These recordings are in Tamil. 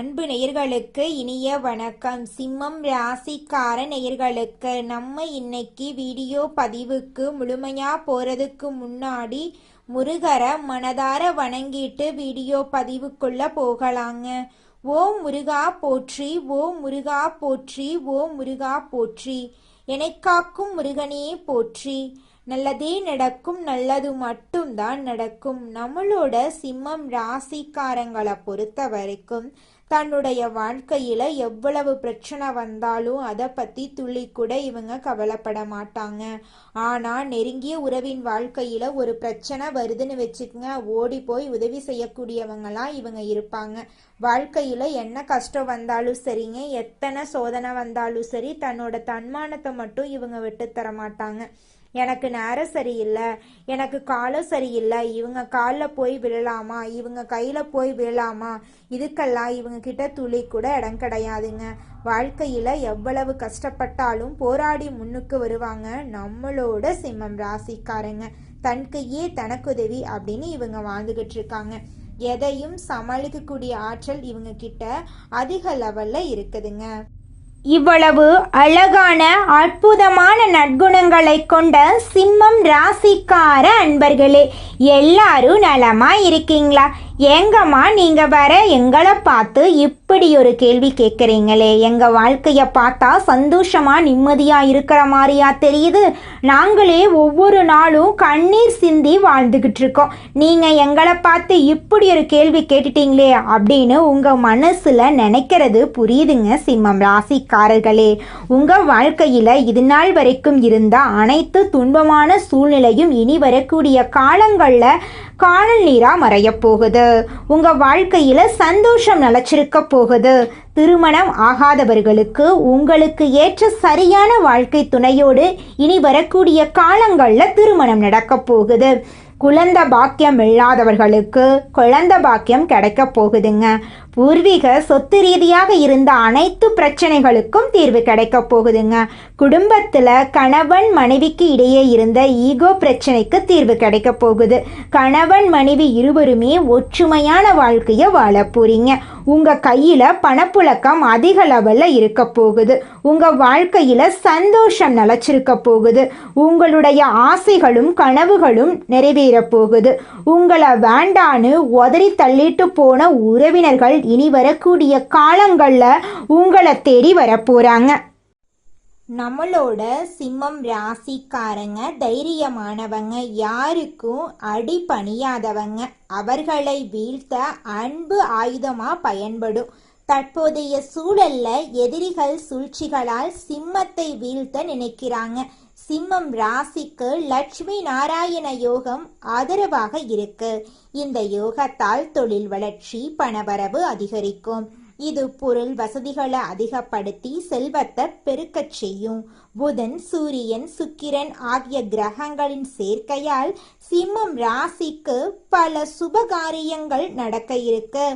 அன்பு நேயர்களுக்கு இனிய வணக்கம். சிம்மம் ராசிக்கார நேயர்களுக்கு நம்ம இன்னைக்கு வீடியோ பதிவுக்கு முழுமையா போறதுக்கு முன்னாடி முருகரை மனதார வணங்கிட்டு வீடியோ பதிவுக்குள்ள போகலாங்க. ஓம் முருகா போற்றி, ஓம் முருகா போற்றி, ஓம் முருகா போற்றி. எனைக்காக்கும் முருகனே போற்றி. நல்லதே நடக்கும், நல்லது மட்டும்தான் நடக்கும். நம்மளோட சிம்மம் ராசிக்காரங்களை பொறுத்த வரைக்கும் தன்னுடைய வாழ்க்கையில எவ்வளவு பிரச்சனை வந்தாலும் அதை பத்தி துளி கூட இவங்க கவலைப்பட மாட்டாங்க. ஆனா நெருங்கிய உறவின் வாழ்க்கையில ஒரு பிரச்சனை வருதுன்னு வச்சுக்கோங்க, ஓடி போய் உதவி செய்யக்கூடியவங்களாம் இவங்க இருப்பாங்க. வாழ்க்கையில என்ன கஷ்டம் வந்தாலும் சரிங்க, எத்தனை சோதனை வந்தாலும் சரி, தன்னோட தன்மானத்தை மட்டும் இவங்க விட்டு தர மாட்டாங்க. எனக்கு நேரம் சரியில்லை, எனக்கு காலம் சரியில்லை, இவங்க காலில் போய் விழலாமா, இவங்க கையில் போய் விழலாமா, இதுக்கெல்லாம் இவங்க கிட்ட துளி கூட இடம் கிடையாதுங்க. வாழ்க்கையில் எவ்வளவு கஷ்டப்பட்டாலும் போராடி முன்னுக்கு வருவாங்க நம்மளோட சிம்மம் ராசிக்காரங்க. தன் கையே தனக்குதவி அப்படின்னு இவங்க வாழ்ந்துகிட்டு இருக்காங்க. எதையும் சமாளிக்கக்கூடிய ஆற்றல் இவங்க கிட்ட அதிக லெவல்ல இருக்குதுங்க. இவ்வளவு அழகான அற்புதமான நற்குணங்களை கொண்ட சிம்மம் ராசிக்கார அன்பர்களே, எல்லாரும் நலமா இருக்கீங்களா? ஏங்கம்மா நீங்க வர எங்களை பார்த்து இப்படி ஒரு கேள்வி கேட்குறீங்களே, எங்க வாழ்க்கைய பார்த்தா சந்தோஷமா நிம்மதியா இருக்கிற மாதிரியா தெரியுது, நாங்களே ஒவ்வொரு நாளும் கண்ணீர் சிந்தி வாழ்ந்துகிட்டு இருக்கோம், நீங்க எங்களை பார்த்து இப்படி ஒரு கேள்வி கேட்டுட்டீங்களே அப்படின்னு உங்க மனசுல நினைக்கிறது புரியுதுங்க. சிம்மம் ராசிக்காரர்களே, உங்க வாழ்க்கையில இது நாள் வரைக்கும் இருந்த அனைத்து துன்பமான சூழ்நிலையும் இனி வரக்கூடிய காலங்கள்ல காணல் நீரா மறைய போகுது. உங்க வாழ்க்கையில சந்தோஷம் நிலைச்சிருக்க போகுது. திருமணம் ஆகாதவர்களுக்கு உங்களுக்கு ஏற்ற சரியான வாழ்க்கை துணையோடு இனி வரக்கூடிய காலங்கள்ல திருமணம் நடக்க போகுது. குழந்தை பாக்கியம் இல்லாதவர்களுக்கு குழந்தை பாக்கியம் கிடைக்க போகுதுங்க. பூர்வீக சொத்து ரீதியாக இருந்த அனைத்து பிரச்சனைகளுக்கும் தீர்வு கிடைக்க போகுதுங்க. குடும்பத்துல கணவன் மனைவிக்கு இடையே இருந்த ஈகோ பிரச்சனைக்கு தீர்வு கிடைக்க போகுது. கணவன் மனைவி இருவருமே ஒற்றுமையான வாழ்க்கைய வாழ போறீங்க. உங்க கையில பணப்புழக்கம் அதிக லெவல்ல இருக்க போகுது. உங்க வாழ்க்கையில சந்தோஷம் நிலைச்சிருக்க போகுது. உங்களுடைய ஆசைகளும் கனவுகளும் நிறைவேற போகுது. உங்களை வேண்டான்னு உதறி தள்ளிட்டு போன உறவினர்கள் இனி வரக்கூடிய காலங்கள்ல உங்களை தேடி வர போறாங்க. நம்மளோட சிம்மம் ராசிக்காரங்க தைரியமானவங்க, யாருக்கும் அடி பணியாதவங்க. அவர்களை வீழ்த்த அன்பு ஆயுதமா பயன்படும். தற்போதைய சூழல்ல எதிரிகள் சூழ்ச்சிகளால் சிம்மத்தை வீழ்த்த நினைக்கிறாங்க. சிம்மம் ராசிக்கு லட்சுமி நாராயண யோகம் ஆதரவாக இருக்கு. இந்த யோகத்தால் தொழில் வளர்ச்சி, பணவரவு அதிகரிக்கும். இது பொருள் வசதிகளை அதிகப்படுத்தி செல்வத்தை பெருக்கச் செய்யும். புதன், சூரியன், சுக்கிரன் ஆகிய கிரகங்களின் சேர்க்கையால் சிம்மம் ராசிக்கு பல சுபகாரியங்கள் நடக்க இருக்கு.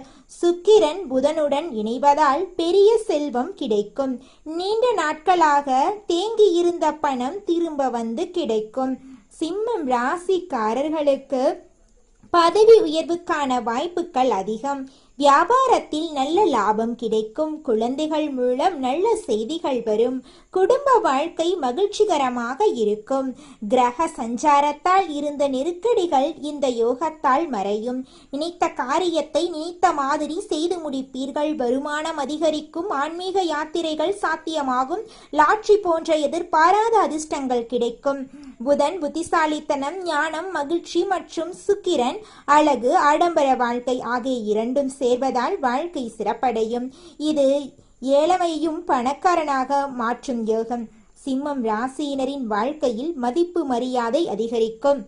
சுக்கிரன் புதனுடன் இணைவதால் பெரிய செல்வம் கிடைக்கும். நீண்ட நாட்களாக தேங்கி இருந்த பணம் திரும்ப வந்து கிடைக்கும். சிம்மம் ராசிக்காரர்களுக்கு பதவி உயர்வுக்கான வாய்ப்புகள் அதிகம். வியாபாரத்தில் நல்ல லாபம் கிடைக்கும். குழந்தைகள் மூலம் நல்ல செய்திகள் வரும். குடும்ப வாழ்க்கை மகிழ்ச்சிகரமாக இருக்கும். கிரக சஞ்சாரத்தால் இருந்த நெருக்கடிகள் இந்த யோகத்தால் மறையும். நினைத்த காரியத்தை நினைத்த மாதிரி செய்து முடிப்பீர்கள். வருமானம் அதிகரிக்கும். ஆன்மீக யாத்திரைகள் சாத்தியமாகும். லாட்ரி போன்ற எதிர்பாராத அதிர்ஷ்டங்கள் கிடைக்கும். புதன் புத்திசாலித்தனம், ஞானம், மகிழ்ச்சி மற்றும் சுக்கிரன் அழகு, ஆடம்பர வாழ்க்கை ஆகிய இரண்டும் சேர்வதால் வாழ்க்கை சிறப்படையும். இது ஏழமையும் பணக்காரனாக மாற்றும் யோகம். சிம்மம் ராசியினரின் வாழ்க்கையில் மதிப்பு மரியாதை அதிகரிக்கும்.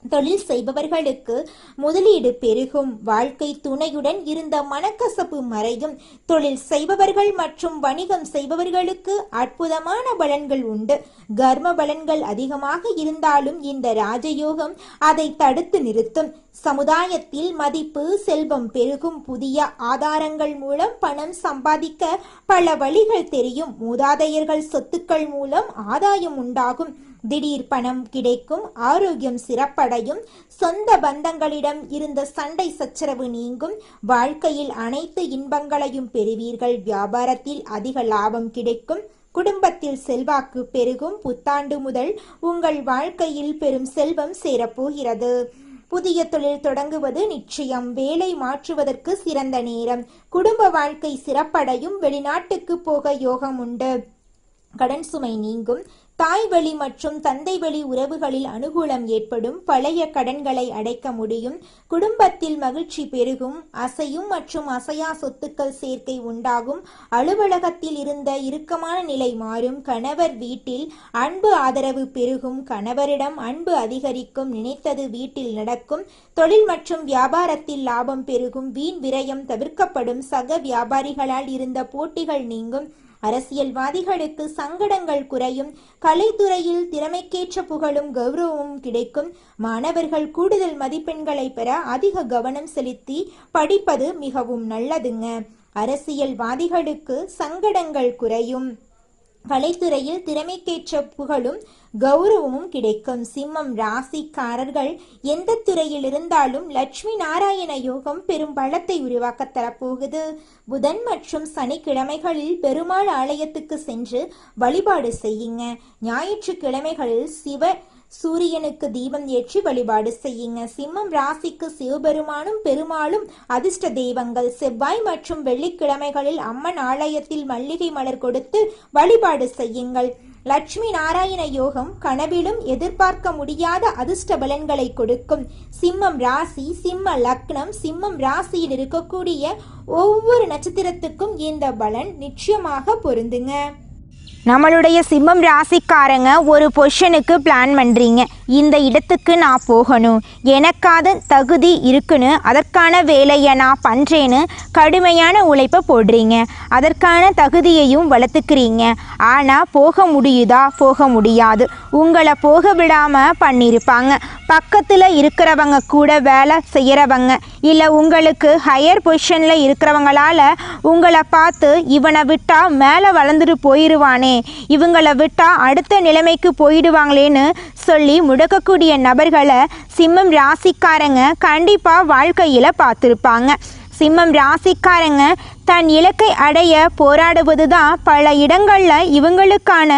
தொழில் செய்பவர்களுக்கு முதலீடு பெருகும். வாழ்க்கை துணையுடன் இருந்த மனக்கசப்பு மறையும். தொழில் செய்பவர்கள் மற்றும் வணிகம் செய்பவர்களுக்கு அற்புதமான பலன்கள் உண்டு. கர்ம பலன்கள் அதிகமாக இருந்தாலும் இந்த ராஜயோகம் அதை தடுத்து நிறுத்தும். சமுதாயத்தில் மதிப்பு, செல்வம் பெருகும். புதிய ஆதாரங்கள் மூலம் பணம் சம்பாதிக்க பல வழிகள் தெரியும். மூதாதையர்கள் சொத்துக்கள் மூலம் ஆதாயம் உண்டாகும். திடீர் பணம் கிடைக்கும், ஆரோக்கியம் சிறப்படையும், சொந்த பந்தங்களிடம் இருந்த சண்டை சச்சரவு நீங்கும், வாழ்க்கையில் அனைத்து இன்பங்களையும் பெறுவீர்கள், வியாபாரத்தில் அதிக லாபம் கிடைக்கும், குடும்பத்தில் செல்வாக்கு பெருகும், புத்தாண்டு முதல் உங்கள் வாழ்க்கையில் பெரும் செல்வம் சேரப்போகிறது. புதிய தொழில் தொடங்குவது நிச்சயம், வேலை மாற்றுவதற்கு சிறந்த நேரம், குடும்ப வாழ்க்கை சிறப்படையும், வெளிநாட்டுக்கு போக யோகம் உண்டு, கடன் சுமை நீங்கும், தாய் வழி மற்றும் தந்தை வழி உறவுகளில் அனுகூலம் ஏற்படும், பழைய கடன்களை அடைக்க முடியும், குடும்பத்தில் மகிழ்ச்சி பெருகும், அசையும் மற்றும் அசையா சொத்துக்கள் சேர்க்கை உண்டாகும், அலுவலகத்தில் இருந்த இறுக்கமான நிலை மாறும், கணவர் வீட்டில் அன்பு ஆதரவு பெருகும், கணவரிடம் அன்பு அதிகரிக்கும், நினைத்தது வீட்டில் நடக்கும், தொழில் மற்றும் வியாபாரத்தில் லாபம் பெருகும், வீண் விரயம் தவிர்க்கப்படும், சக வியாபாரிகளால் இருந்த போட்டிகள் நீங்கும், அரசியல்வாதிகளுக்கு சங்கடங்கள் குறையும், கலைத்துறையில் திறமைக்கேற்ற புகழும் கௌரவமும் கிடைக்கும், மாணவர்கள் கூடுதல் மதிப்பெண்களை பெற அதிக கவனம் செலுத்தி படிப்பது மிகவும் நல்லதுங்க. அரசியல்வாதிகளுக்கு சங்கடங்கள் குறையும், கலைத்துறையில் திறமைக்கேற்ற புகழும் கௌரவமும் கிடைக்கும். சிம்மம் ராசிக்காரர்கள் எந்த துறையில் இருந்தாலும் லட்சுமி நாராயண யோகம் பெரும் பலத்தை உருவாக்க தரப்போகுது. புதன் மற்றும் சனிக்கிழமைகளில் பெருமாள் ஆலயத்துக்கு சென்று வழிபாடு செய்யுங்க. ஞாயிற்றுக்கிழமைகளில் சூரியனுக்கு தீபம் ஏற்றி வழிபாடு செய்யுங்க. சிம்மம் ராசிக்கு சிவபெருமானும் பெருமாளும் அதிர்ஷ்ட தெய்வங்கள். செவ்வாய் மற்றும் வெள்ளிக்கிழமைகளில் அம்மன் ஆலயத்தில் மல்லிகை மலர் கொடுத்து வழிபாடு செய்யுங்கள். லட்சுமி நாராயண யோகம் கனவிலும் எதிர்பார்க்க முடியாத அதிர்ஷ்ட பலன்களை கொடுக்கும். சிம்மம் ராசி, சிம்ம லக்னம், சிம்மம் ராசியில் இருக்கக்கூடிய ஒவ்வொரு நட்சத்திரத்துக்கும் இந்த பலன் நிச்சயமாக பொருந்துங்க. நம்மளுடைய சிம்மம் ராசிக்காரங்க ஒரு பொசிஷனுக்கு பிளான் பண்ணுறீங்க. இந்த இடத்துக்கு நான் போகணும், எனக்காத தகுதி இருக்குன்னு, அதற்கான வேலையை நான் பண்ணுறேன்னு கடுமையான உழைப்பை போடுறீங்க. அதற்கான தகுதியையும் வளர்த்துக்கிறீங்க. ஆனால் போக முடியுதா? போக முடியாது. உங்களை போக விடாமல் பண்ணியிருப்பாங்க. பக்கத்தில் இருக்கிறவங்க கூட வேலை செய்கிறவங்க இல்லை உங்களுக்கு ஹையர் பொசிஷனில் இருக்கிறவங்களால உங்களை பார்த்து இவனை விட்டால் மேலே வளர்ந்துட்டு போயிடுவானே, இவங்களை விட்டா அடுத்த நிலைமைக்கு போயிடுவாங்களேன்னு சொல்லி முடக்கக்கூடிய நபர்களை சிம்மம் ராசிக்காரங்க கண்டிப்பாக வாழ்க்கையில் பார்த்துருப்பாங்க. சிம்மம் ராசிக்காரங்க தன் இலக்கை அடைய போராடுவது தான் பல இடங்களில் இவங்களுக்கான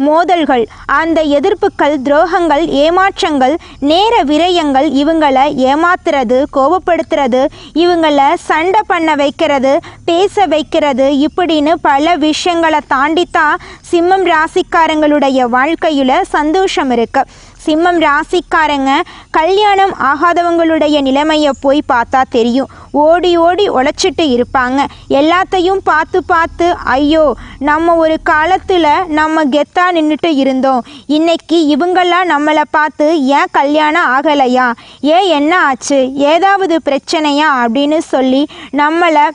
மோதல்கள், அந்த எதிர்ப்புகள், துரோகங்கள், ஏமாற்றங்கள், நேர விரயங்கள், இவங்களை ஏமாத்துறது, கோபப்படுத்துறது, இவங்களை சண்டை பண்ண வைக்கிறது, பேச வைக்கிறது, இப்படின்னு பல விஷயங்களை தாண்டித்தான் சிம்மம் ராசிக்காரங்களுடைய வாழ்க்கையில் சந்தோஷம் இருக்குது. சிம்மம் ராசிக்காரங்க கல்யாணம் ஆகாதவங்களுடைய நிலைமையை போய் பார்த்தா தெரியும். ஓடி ஓடி உழைச்சிட்டு இருப்பாங்க. எல்லாத்தையும் பார்த்து பார்த்து ஐயோ நம்ம ஒரு காலத்தில் நம்ம கெத்தாக நின்றுட்டு இருந்தோம், இன்னைக்கு இவங்கெல்லாம் நம்மளை பார்த்து ஏன் கல்யாணம் ஆகலையா, ஏன் என்ன ஆச்சு, ஏதாவது பிரச்சனையா அப்படின்னு சொல்லி நம்மளை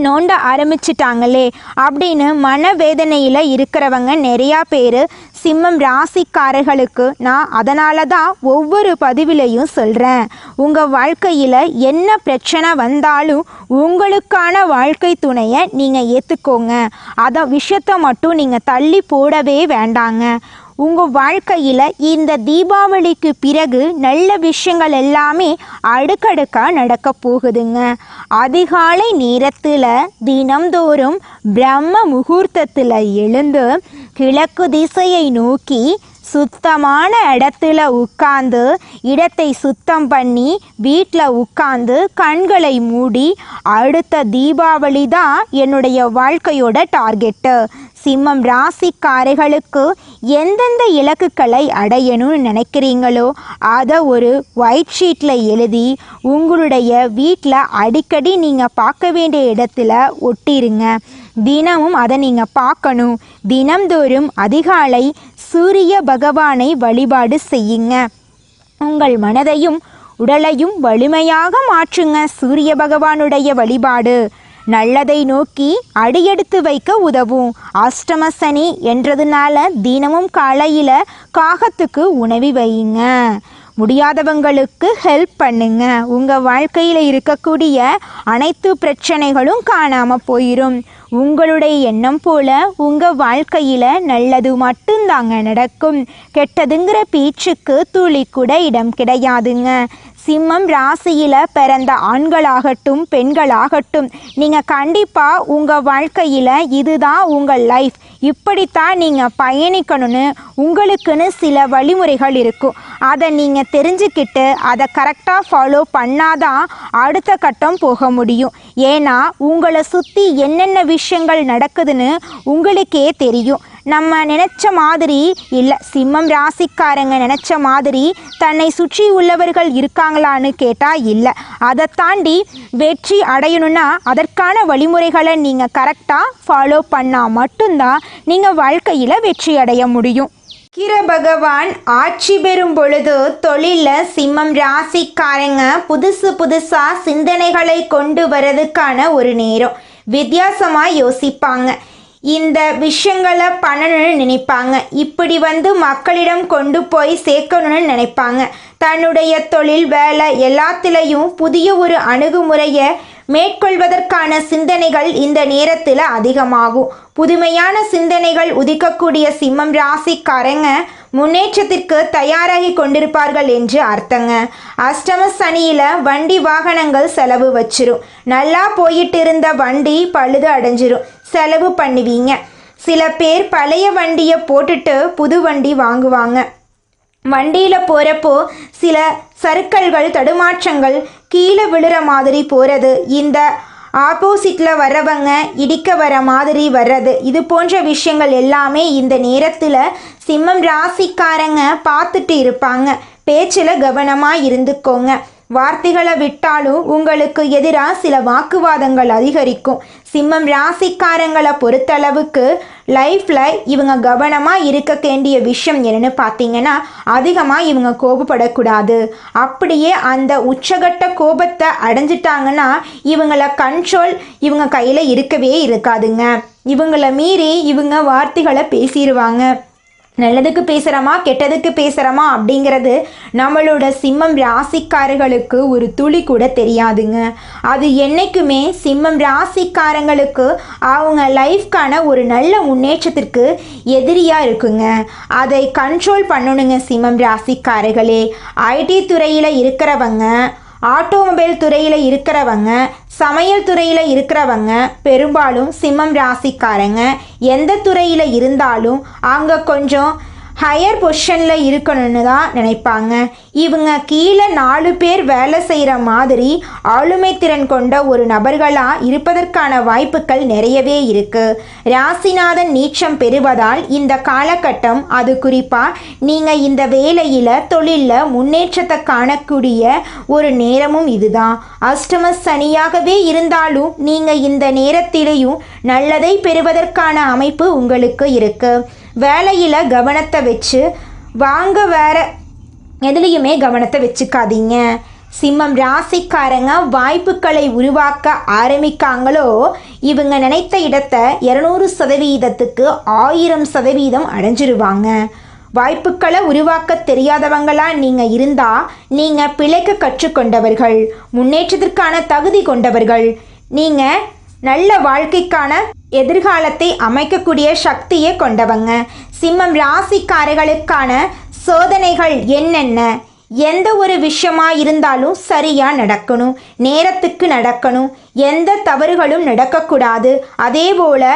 நோண்ட ஆரம்பிச்சிட்டாங்களே அப்படின்னு மனவேதனையில் இருக்கிறவங்க நிறையா பேர் சிம்மம் ராசிக்காரர்களுக்கு நான் அதனால தான் ஒவ்வொரு பதிவிலையும் சொல்கிறேன், உங்கள் வாழ்க்கையில் என்ன பிரச்சனை வந்தாலும் உங்களுக்கான வாழ்க்கை துணையை நீங்கள் ஏற்றுக்கோங்க. அதை விஷயத்தை மட்டும் நீங்கள் தள்ளி போடவே வேண்டாங்க. உங்கள் வாழ்க்கையில் இந்த தீபாவளிக்கு பிறகு நல்ல விஷயங்கள் எல்லாமே அடுக்கடுக்காக நடக்க போகுதுங்க. அதிகாலை நேரத்தில் தினம்தோறும் பிரம்ம முகூர்த்தத்தில் எழுந்து கிழக்கு திசையை நோக்கி சுத்தமான இடத்துல உட்கார்ந்து இடத்தை சுத்தம் பண்ணி வீட்டில் உட்கார்ந்து கண்களை மூடி அடுத்த தீபாவளி தான் என்னுடைய வாழ்க்கையோட டார்கெட்டு. சிம்மம் ராசிக்காரர்களுக்கு எந்தெந்த இலக்குகளை அடையணும்னு நினைக்கிறீங்களோ அதை ஒரு ஒயிட் ஷீட்டில் எழுதி உங்களுடைய வீட்டில் அடிக்கடி நீங்கள் பார்க்க வேண்டிய இடத்துல ஒட்டிருங்க. தினமும் அதை நீங்கள் பார்க்கணும். தினம்தோறும் அதிகாலை சூரிய பகவானை வழிபாடு செய்யுங்க. உங்கள் மனதையும் உடலையும் வலிமையாக மாற்றுங்க. சூரிய பகவானுடைய வழிபாடு நல்லதை நோக்கி அடியெடுத்து வைக்க உதவும். அஷ்டம சனி என்றதுனால தினமும் காலையில் காகத்துக்கு உணவு வையுங்க. முடியாதவங்களுக்கு ஹெல்ப் பண்ணுங்க. உங்கள் வாழ்க்கையில் இருக்கக்கூடிய அனைத்து பிரச்சனைகளும் காணாமல் போயிடும். உங்களுடைய எண்ணம் போல உங்கள் வாழ்க்கையில் நல்லது மட்டும்தாங்க நடக்கும். கெட்டதுங்கிற பேச்சுக்கு துளி கூட இடம் கிடையாதுங்க. சிம்மம் ராசியில் பிறந்த ஆண்களாகட்டும் பெண்களாகட்டும், நீங்கள் கண்டிப்பாக உங்கள் வாழ்க்கையில் இதுதான் உங்கள் லைஃப், இப்படித்தான் நீங்கள் பயணிக்கணும்னு உங்களுக்குன்னு சில வழிமுறைகள் இருக்கும். அதை நீங்கள் தெரிஞ்சுக்கிட்டு அதை கரெக்டாக ஃபாலோ பண்ணாதான் அடுத்த கட்டம் போக முடியும். ஏன்னா உங்களை சுற்றி என்னென்ன விஷயங்கள் நடக்குதுன்னு உங்களுக்கே தெரியும். நம்ம நினச்ச மாதிரி இல்லை, சிம்மம் ராசிக்காரங்க நினச்ச மாதிரி தன்னை சுற்றி உள்ளவர்கள் இருக்காங்களான்னு கேட்டால் இல்லை. அதை தாண்டி வெற்றி அடையணும்னா அதற்கான வழிமுறைகளை நீங்கள் கரெக்டாக ஃபாலோ பண்ணால் மட்டும்தான் நீங்கள் வாழ்க்கையில் வெற்றி அடைய முடியும். கிர பகவான் ஆட்சி பெறும் பொழுது தொழிலில் சிம்மம் ராசிக்காரங்க புதுசாக சிந்தனைகளை கொண்டு வரதுக்கான ஒரு நேரம். வித்தியாசமாக யோசிப்பாங்க, இந்த விஷயங்களை பண்ணணும்னு நினைப்பாங்க, இப்படி மக்களிடம் கொண்டு போய் சேர்க்கணும்னு நினைப்பாங்க. தன்னுடைய தொழில் வேலை எல்லாத்துலேயும் புதிய ஒரு அணுகுமுறையை மேற்கொள்வதற்கான சிந்தனைகள் இந்த நேரத்தில் அதிகமாகும். புதுமையான சிந்தனைகள் உதிக்கக்கூடிய சிம்மம் ராசிக்காரங்க முன்னேற்றத்திற்கு தயாராகி கொண்டிருப்பார்கள் என்று அர்த்தங்க. அஷ்டம சனியில் வண்டி வாகனங்கள் செலவு வச்சிரும். நல்லா போயிட்டு இருந்த வண்டி பழுது அடைஞ்சிரும், செலவு பண்ணுவீங்க. சில பேர் பழைய வண்டியை போட்டுட்டு புது வண்டி வாங்குவாங்க. வண்டியில் போகிறப்போ சில சறுக்கல்கள் தடுமாற்றங்கள், கீழே விழுற மாதிரி போகிறது, இந்த ஆப்போசிட்டில் வர்றவங்க இடிக்க வர மாதிரி வர்றது, இது போன்ற விஷயங்கள் எல்லாமே இந்த நேரத்தில் சிம்மம் ராசிக்காரங்க பார்த்துட்டு இருப்பாங்க. பேச்சில் கவனமாக இருந்துக்கோங்க. வார்த்தைகளை விட்டாலும் உங்களுக்கு எதிராக சில வாக்குவாதங்கள் அதிகரிக்கும். சிம்மம் ராசிக்காரங்களை பொறுத்தளவுக்கு லைஃப்பில் இவங்க கவனமாக இருக்க வேண்டிய விஷயம் என்னென்னு பார்த்தீங்கன்னா, அதிகமாக இவங்க கோபப்படக்கூடாது. அப்படியே அந்த உச்சகட்ட கோபத்தை அடைஞ்சிட்டாங்கன்னா இவங்கள கண்ட்ரோல் இவங்க கையில் இருக்கவே இருக்காதுங்க. இவங்கள மீறி இவங்க வார்த்தைகளை பேசிடுவாங்க. நல்லதுக்கு பேசுகிறோமா கெட்டதுக்கு பேசுகிறோமா அப்படிங்கிறது நம்மளோட சிம்மம் ராசிக்காரர்களுக்கு ஒரு துளி கூட தெரியாதுங்க. அது என்றைக்குமே சிம்மம் ராசிக்காரங்களுக்கு அவங்க லைஃப்கான ஒரு நல்ல முன்னேற்றத்திற்கு எதிரியாக இருக்குங்க. அதை கண்ட்ரோல் பண்ணணுங்க சிம்மம் ராசிக்காரர்களே. ஐடி துறையில் இருக்கிறவங்க, ஆட்டோமொபைல் துறையில் இருக்கிறவங்க, சமையல் துறையில் இருக்கிறவங்க, பெரும்பாலும் சிம்மம் ராசிக்காரங்க எந்த துறையில் இருந்தாலும் அங்கே கொஞ்சம் ஹையர் பொசிஷனில் இருக்கணும்னு தான் நினைப்பாங்க. இவங்க கீழே 4 பேர் வேலை செய்கிற மாதிரி ஆளுமை திறன் கொண்ட ஒரு நபர்களாக இருப்பதற்கான வாய்ப்புகள் நிறையவே இருக்குது. ராசிநாதன் நீச்சம் பெறுவதால் இந்த காலகட்டம், அது குறிப்பாக நீங்கள் இந்த வேலையில் தொழிலில் முன்னேற்றத்தை காணக்கூடிய ஒரு நேரமும் இதுதான். அஷ்டம சனியாகவே இருந்தாலும் நீங்கள் இந்த நேரத்திலேயும் நல்லதை பெறுவதற்கான அமைப்பு உங்களுக்கு இருக்குது. வேலையில் கவனத்தை வச்சு வாங்க, வேற எதுலேயுமே கவனத்தை வச்சுக்காதீங்க. சிம்மம் ராசிக்காரங்க வாய்ப்புகளை உருவாக்க ஆரம்பிக்காங்களோ இவங்க நினைத்த இடத்தை 200%க்கு 1000% அடைஞ்சிருவாங்க. வாய்ப்புகளை உருவாக்க தெரியாதவங்களா நீங்கள் இருந்தால் நீங்கள் பிழைக்க கற்றுக்கொண்டவர்கள், முன்னேற்றத்திற்கான தகுதி கொண்டவர்கள். நீங்கள் நல்ல வாழ்க்கைக்கான எதிர்காலத்தை அமைக்கக்கூடிய சக்தியை கொண்டவங்க. சிம்மம் ராசிக்காரர்களுக்கான சோதனைகள் என்னென்ன? எந்த ஒரு விஷயமா இருந்தாலும் சரியாக நடக்கணும், நேரத்துக்கு நடக்கணும், எந்த தவறுகளும் நடக்கக்கூடாது. அதே போல்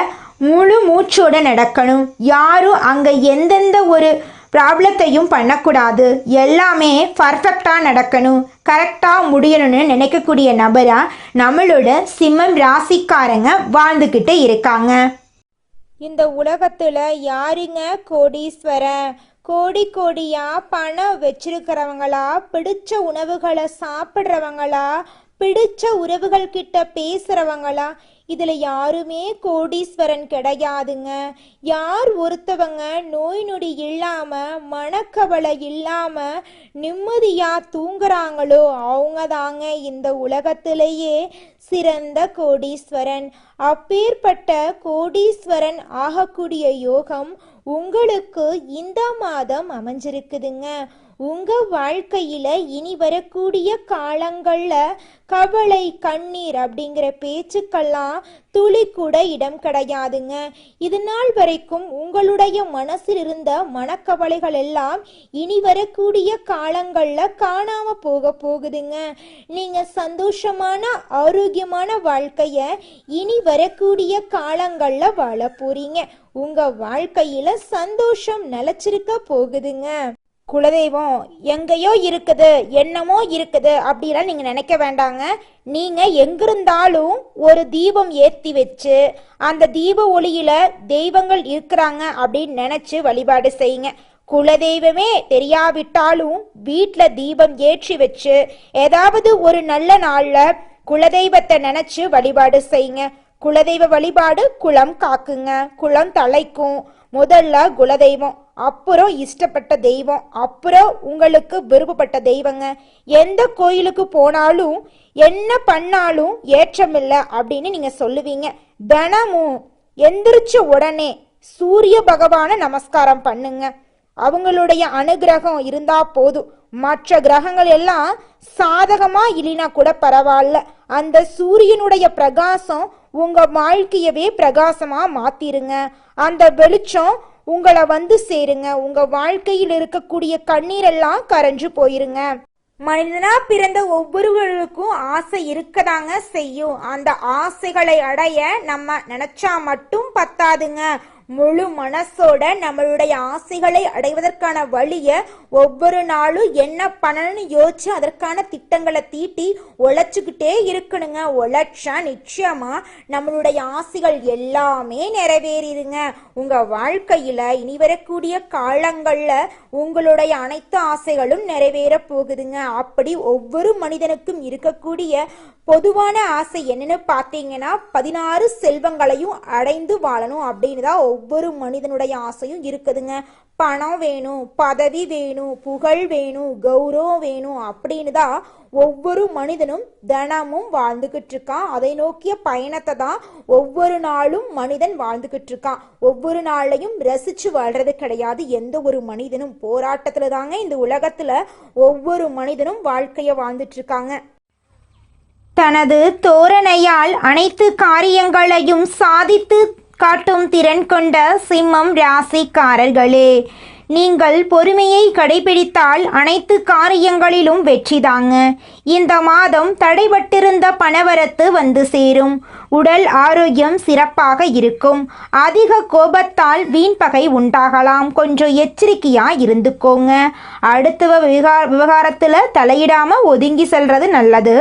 முழு மூச்சோட நடக்கணும். யாரும் அங்கே எந்தெந்த ஒரு ப்ராப்ளத்தையும் பண்ணக்கூடாது. எல்லாமே பர்ஃபெக்டாக நடக்கணும், கரெக்டாக முடியணும்னு நினைக்கக்கூடிய நபராக நம்மளோட சிம்மம் ராசிக்காரங்க வாழ்ந்துக்கிட்டு இருக்காங்க. இந்த உலகத்தில் யாருங்க கோடீஸ்வரன்? கோடியாக பணம் வச்சிருக்கிறவங்களா, பிடிச்ச உணவுகளை சாப்பிட்றவங்களா, பிடிச்ச உறவுகள் கிட்ட பேசுகிறவங்களா? இதில் யாருமே கோடீஸ்வரன் கிடையாதுங்க. யார் ஒருத்தவங்க நோய் நொடி இல்லாமல், மனக்கவலை இல்லாமல் நிம்மதியாக தூங்குறாங்களோ அவங்க தாங்க இந்த உலகத்திலேயே சிறந்த கோடீஸ்வரன். அப்பேற்பட்ட கோடீஸ்வரன் ஆகக்கூடிய யோகம் உங்களுக்கு இந்த மாதம் அமைஞ்சிருக்குதுங்க. உங்க வாழ்க்கையில இனி வரக்கூடிய காலங்கள்ல கவலை கண்ணீர் அப்படிங்கிற பேச்சுக்கெல்லாம் துளி கூட இடம் கிடையாதுங்க. இது நாள் வரைக்கும் உங்களுடைய மனசில் இருந்த மனக்கவலைகள் எல்லாம் இனி வரக்கூடிய காலங்கள்ல காணாம போகுதுங்க. நீங்க சந்தோஷமான ஆரோக்கியமான வாழ்க்கைய இனி வரக்கூடிய காலங்கள்ல வாழ போறீங்க. உங்க வாழ்க்கையில சந்தோஷம் நிலைச்சிருக்க போகுதுங்க. குலதெய்வம் எங்கேயோ இருக்குது, என்னமோ இருக்குது அப்படிலாம் நீங்க நினைக்க வேண்டாங்க. நீங்க எங்கிருந்தாலும் ஒரு தீபம் ஏற்றி வச்சு அந்த தீப ஒளியில தெய்வங்கள் இருக்கிறாங்க அப்படின்னு நினைச்சு வழிபாடு செய்யுங்க. குலதெய்வமே தெரியாவிட்டாலும் வீட்டில் தீபம் ஏற்றி வச்சு ஏதாவது ஒரு நல்ல நாள்ல குலதெய்வத்தை நினைச்சு வழிபாடு செய்யுங்க. குலதெய்வ வழிபாடு குலம் காக்குங்க, குலம் தலைக்கும். முதல்ல குலதெய்வம், அப்புறம் இஷ்டப்பட்ட தெய்வம், அப்புறம் உங்களுக்கு விருப்பப்பட்ட தெய்வங்க. எந்த கோயிலுக்கு போனாலும் என்ன பண்ணாலும் ஏற்றமில்லை அப்படின்னு நீங்க சொல்லுவீங்க. தினமும் எந்திரிச்ச உடனே சூரிய பகவானை நமஸ்காரம் பண்ணுங்க. அவங்களுடைய அனுகிரகம் இருந்தா போதும். மற்ற கிரகங்கள் எல்லாம் சாதகமா இல்லைனா கூட பரவாயில்ல, அந்த சூரியனுடைய பிரகாசம் உங்க வாழ்க்கையவே பிரகாசமா மாத்திருங்க. அந்த வெளிச்சம் உங்களை வந்து சேருங்க. உங்க வாழ்க்கையில் இருக்கக்கூடிய கண்ணீரெல்லாம் கரைஞ்சு போயிருங்க. மனிதனா பிறந்த ஒவ்வொருவருக்கும் ஆசை இருக்கதாங்க செய்யும். அந்த ஆசைகளை அடைய நம்ம நினைச்சா மட்டும் பத்தாதுங்க. முழு மனசோட நம்மளுடைய ஆசைகளை அடைவதற்கான வழியை ஒவ்வொரு நாளும் என்ன பண்ணணும்னு யோசிச்சு அதற்கான திட்டங்களை தீட்டி உழைச்சிக்கிட்டே இருக்கணுங்க. உழைச்சா நிச்சயமா நம்மளுடைய ஆசைகள் எல்லாமே நிறைவேறிடுங்க. உங்க வாழ்க்கையில இனி வரக்கூடிய காலங்கள்ல உங்களுடைய அனைத்து ஆசைகளும் நிறைவேற போகுதுங்க. அப்படி ஒவ்வொரு மனிதனுக்கும் இருக்கக்கூடிய பொதுவான ஆசை என்னன்னு பார்த்தீங்கன்னா 16 செல்வங்களையும் அடைந்து வாழணும் அப்படின்னு தான் ஒவ்வொரு மனிதனுடைய ஆசையும் இருக்குதுங்க. பணம் வேணும், பதவி வேணும், புகழ் வேணும், கௌரவம் வேணும் அப்படின்னு தான் ஒவ்வொரு மனிதனும் தினமும் வாழ்ந்துகிட்டு இருக்கான். அதை நோக்கிய பயணத்தை தான் ஒவ்வொரு நாளும் மனிதன் வாழ்ந்துகிட்டு இருக்கான். ஒவ்வொரு நாளையும் ரசிச்சு வாழ்றது கிடையாது எந்த ஒரு மனிதனும். போராட்டத்துல தாங்க இந்த உலகத்துல ஒவ்வொரு மனிதனும் வாழ்க்கைய வாழ்ந்துட்டு இருக்காங்க. தனது தோரணையால் அனைத்து காரியங்களையும் சாதித்து காட்டும் திறன் கொண்ட சிம்மம் ராசிக்காரர்களே, நீங்கள் பொறுமையை கடைபிடித்தால் அனைத்து காரியங்களிலும் வெற்றிதாங்க. இந்த மாதம் தடைபட்டிருந்த பணவரத்து வந்து சேரும். உடல் ஆரோக்கியம் சிறப்பாக இருக்கும். அதிக கோபத்தால் வீண்பகை உண்டாகலாம். கொஞ்சம் எச்சரிக்கையா இருந்துக்கோங்க. அடுத்த விவகாரத்தில் தலையிடாம ஒதுங்கி செல்றது நல்லது.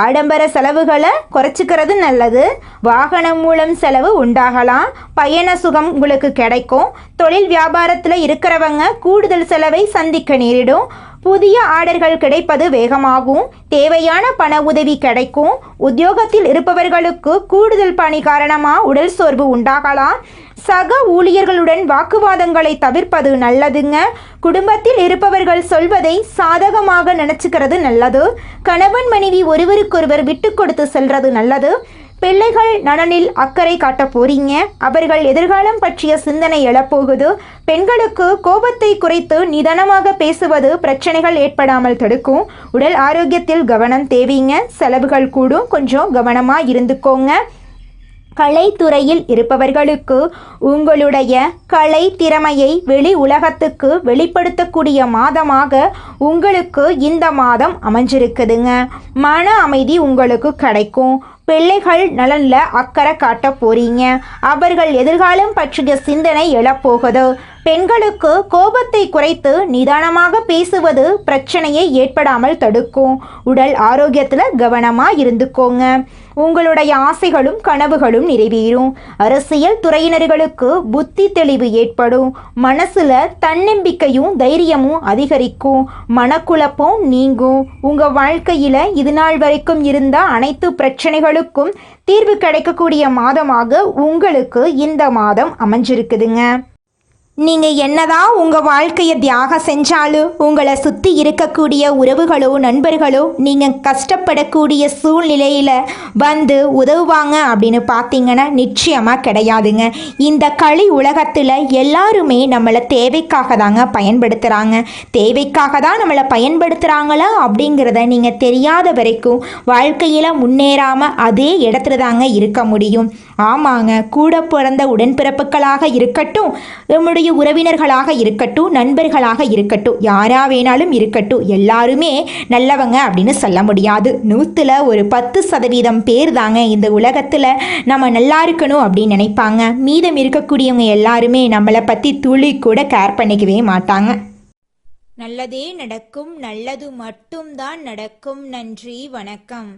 ஆடம்பர செலவுகளை குறைச்சிக்கிறது நல்லது. வாகனம் மூலம் செலவு உண்டாகலாம். பயண சுகம் உங்களுக்கு கிடைக்கும். தொழில் வியாபாரத்தில் இருக்கிறவங்க கூடுதல் செலவை சந்திக்க நேரிடும். புதிய ஆர்டர்கள் கிடைப்பது வேகமாகும். தேவையான பண உதவி கிடைக்கும். உத்தியோகத்தில் இருப்பவர்களுக்கு கூடுதல் பணி காரணமாக உடல் சோர்வு உண்டாகலாம். சக ஊழியர்களுடன் வாக்குவாதங்களை தவிர்ப்பது நல்லதுங்க. குடும்பத்தில் இருப்பவர்கள் சொல்வதை சாதகமாக நினைச்சுக்கிறது நல்லது. கணவன் மனைவி ஒருவருக்கொருவர் விட்டு கொடுத்து செல்றது நல்லது. பிள்ளைகள் நலனில் அக்கறை காட்ட போறீங்க. அவர்கள் எதிர்காலம் பற்றிய சிந்தனை எழப்போகுது. பெண்களுக்கு கோபத்தை குறைத்து நிதானமாக பேசுவது பிரச்சனைகள் ஏற்படாமல் தடுக்கும். உடல் ஆரோக்கியத்தில் கவனம் தேவைங்க. செலவுகள் கூடும், கொஞ்சம் கவனமா இருந்துக்கோங்க. கலைத்துறையில் இருப்பவர்களுக்கு உங்களுடைய கலை திறமையை வெளி உலகத்துக்கு வெளிப்படுத்தக்கூடிய மாதமாக உங்களுக்கு இந்த மாதம் அமைஞ்சிருக்குதுங்க. மன அமைதி உங்களுக்கு கிடைக்கும். பிள்ளைகள் நலனில் அக்கறை காட்ட போறீங்க. அவர்கள் எதிர்காலம் பற்றிய சிந்தனை எழப்போகுது. பெண்களுக்கு கோபத்தை குறைத்து நிதானமாக பேசுவது பிரச்சனையை ஏற்படாமல் தடுக்கும். உடல் ஆரோக்கியத்தில் கவனமாக இருந்துக்கோங்க. உங்களுடைய ஆசைகளும் கனவுகளும் நிறைவேறும். அரசியல் துறையினர்களுக்கு புத்தி தெளிவு ஏற்படும். மனசுல தன்னம்பிக்கையும் தைரியமும் அதிகரிக்கும். மனக்குழப்பம் நீங்கும். உங்க வாழ்க்கையில இது நாள் வரைக்கும் இருந்த அனைத்து பிரச்சனைகளுக்கும் தீர்வு கிடைக்கக்கூடிய மாதமாக உங்களுக்கு இந்த மாதம் அமைஞ்சிருக்குதுங்க. நீங்கள் என்னதான் உங்கள் வாழ்க்கையை தியாகம் செஞ்சாலும் உங்களை சுற்றி இருக்கக்கூடிய உறவுகளோ நண்பர்களோ நீங்கள் கஷ்டப்படக்கூடிய சூழ்நிலையில் வந்து உதவுவாங்க அப்படின்னு பார்த்தீங்கன்னா நிச்சயமாக கிடையாதுங்க. இந்த களி உலகத்தில் எல்லாருமே நம்மளை தேவைக்காக தாங்க பயன்படுத்துகிறாங்க. தேவைக்காக தான் நம்மளை பயன்படுத்துகிறாங்களா அப்படிங்கிறத நீங்கள் தெரியாத வரைக்கும் வாழ்க்கையில் முன்னேறாமல் அதே இடத்துல தாங்க இருக்க முடியும். ஆமாங்க, கூட பிறந்த உடன்பிறப்புகளாக இருக்கட்டும், நம்முடைய உறவினர்களாக இருக்கட்டும், நண்பர்களாக இருக்கட்டும், யாரா வேணாலும் இருக்கட்டும், எல்லாருமே நல்லவங்க அப்படின்னு சொல்ல முடியாது. 100ல் ஒரு 10% பேர் தாங்க இந்த உலகத்தில் நம்ம நல்லா இருக்கணும் அப்படின்னு நினைப்பாங்க. மீதம் இருக்கக்கூடியவங்க எல்லாருமே நம்மளை பற்றி துளி கூட கேர் பண்ணிக்கவே மாட்டாங்க. நல்லதே நடக்கும், நல்லது மட்டும்தான் நடக்கும். நன்றி, வணக்கம்.